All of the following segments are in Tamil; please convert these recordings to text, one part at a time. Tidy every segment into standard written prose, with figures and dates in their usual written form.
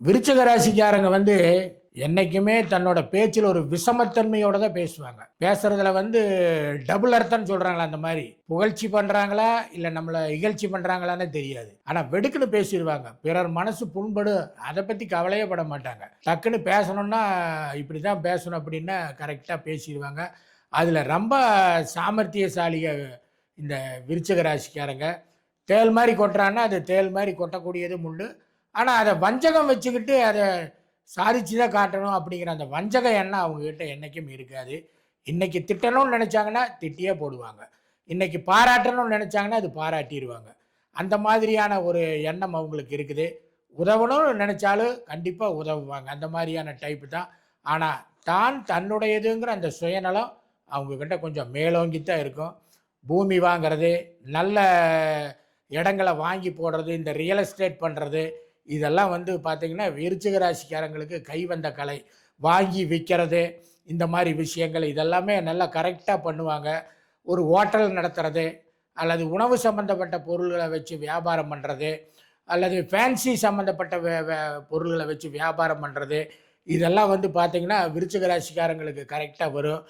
விருச்சிக ராசிக்காரங்க என்னைக்குமே தன்னோட பேச்சில் ஒரு விஷமத்தன்மையோட தான் பேசுவாங்க. பேசுறதுல டபுள் அர்த்தம்னு சொல்றாங்களா, அந்த மாதிரி புகழ்ச்சி பண்றாங்களா இல்ல நம்மள இகழ்ச்சி பண்றாங்களான்னு தெரியாது. ஆனா வெடுக்குன்னு பேசிடுவாங்க. பிறர் மனசு புண்படும், அதை பத்தி கவலையே பட மாட்டாங்க. டக்குன்னு பேசணும்னா இப்படிதான் பேசணும் அப்படின்னு கரெக்டா பேசிடுவாங்க. அதுல ரொம்ப சாமர்த்தியசாலிக இந்த விருச்சிக ராசிக்காரங்க. தேள் மாதிரி கொட்டுறான்னா அது தேள் மாதிரி கொட்டக்கூடியதும் உண்டு. ஆனா அதை வஞ்சகம் வச்சுக்கிட்டு அதை சாதிச்சு தான் காட்டணும் அப்படிங்கிற அந்த வஞ்சக எண்ணம் அவங்ககிட்ட என்றைக்கும் இருக்காது. இன்னைக்கு திட்டணும்னு நினைச்சாங்கன்னா திட்டியே போடுவாங்க. இன்னைக்கு பாராட்டணும்னு நினைச்சாங்கன்னா அது பாராட்டிடுவாங்க. அந்த மாதிரியான ஒரு எண்ணம் அவங்களுக்கு இருக்குது. உதவணும்னு நினைச்சாலும் கண்டிப்பாக உதவுவாங்க. அந்த மாதிரியான டைப்பு தான். ஆனால் தான் தன்னுடையதுங்கிற அந்த சுயநலம் அவங்கக்கிட்ட கொஞ்சம் மேலோங்கி தான் இருக்கும். பூமி வாங்கிறது, நல்ல இடங்களை வாங்கி போடுறது, இந்த ரியல் எஸ்டேட் பண்ணுறது, இதெல்லாம் பார்த்தீங்கன்னா விருச்சிக ராசிக்காரங்களுக்கு கை வந்த கலை. வாங்கி விற்கிறது, இந்த மாதிரி விஷயங்கள் இதெல்லாமே நல்லா கரெக்டாக பண்ணுவாங்க. ஒரு ஹோட்டல் நடத்துறது, அல்லது உணவு சம்மந்தப்பட்ட பொருள்களை வச்சு வியாபாரம் பண்ணுறது, அல்லது ஃபேன்சி சம்மந்தப்பட்ட பொருள்களை வச்சு வியாபாரம் பண்ணுறது, இதெல்லாம் பார்த்தீங்கன்னா விருச்சிக ராசிக்காரங்களுக்கு கரெக்டாக வரும்.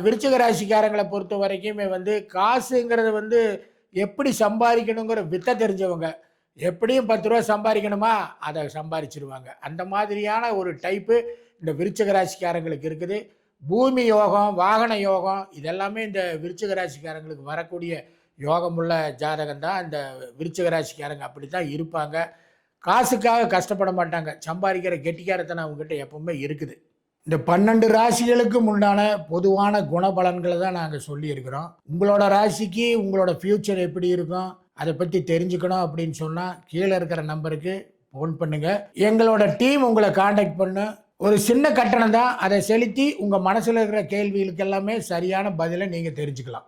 விருச்சிக ராசிக்காரங்களை பொறுத்த வரைக்குமே காசுங்கிறது எப்படி சம்பாதிக்கணுங்கிற வித்தை தெரிஞ்சவங்க. எப்படியும் 10 ரூபா சம்பாதிக்கணுமா, அதை சம்பாதிச்சிருவாங்க. அந்த மாதிரியான ஒரு டைப்பு இந்த விருச்சிக ராசிக்காரங்களுக்கு இருக்குது. பூமி யோகம், வாகன யோகம் இதெல்லாமே இந்த விருச்சிக ராசிக்காரங்களுக்கு வரக்கூடிய யோகமுள்ள ஜாதகம் தான். இந்த விருச்சிக ராசிக்காரங்க அப்படி தான் இருப்பாங்க. காசுக்காக கஷ்டப்பட மாட்டாங்க. சம்பாதிக்கிற கெட்டிக்காரத்தனம் அவங்ககிட்ட எப்பவுமே இருக்குது. இந்த 12 ராசிகளுக்கும் உண்டான பொதுவான குணபலன்களை தான் நாங்கள் சொல்லியிருக்கிறோம். உங்களோட ராசிக்கு உங்களோட ஃப்யூச்சர் எப்படி இருக்கும், அதை பற்றி தெரிஞ்சுக்கணும் அப்படின்னு சொன்னால் கீழே இருக்கிற நம்பருக்கு ஃபோன் பண்ணுங்கள். எங்களோட டீம் உங்களை காண்டாக்ட் பண்ணு. ஒரு சின்ன கட்டணம் தான், அதை செலுத்தி உங்கள் மனசில் இருக்கிற கேள்விகளுக்கு எல்லாமே சரியான பதிலை நீங்கள் தெரிஞ்சுக்கலாம்.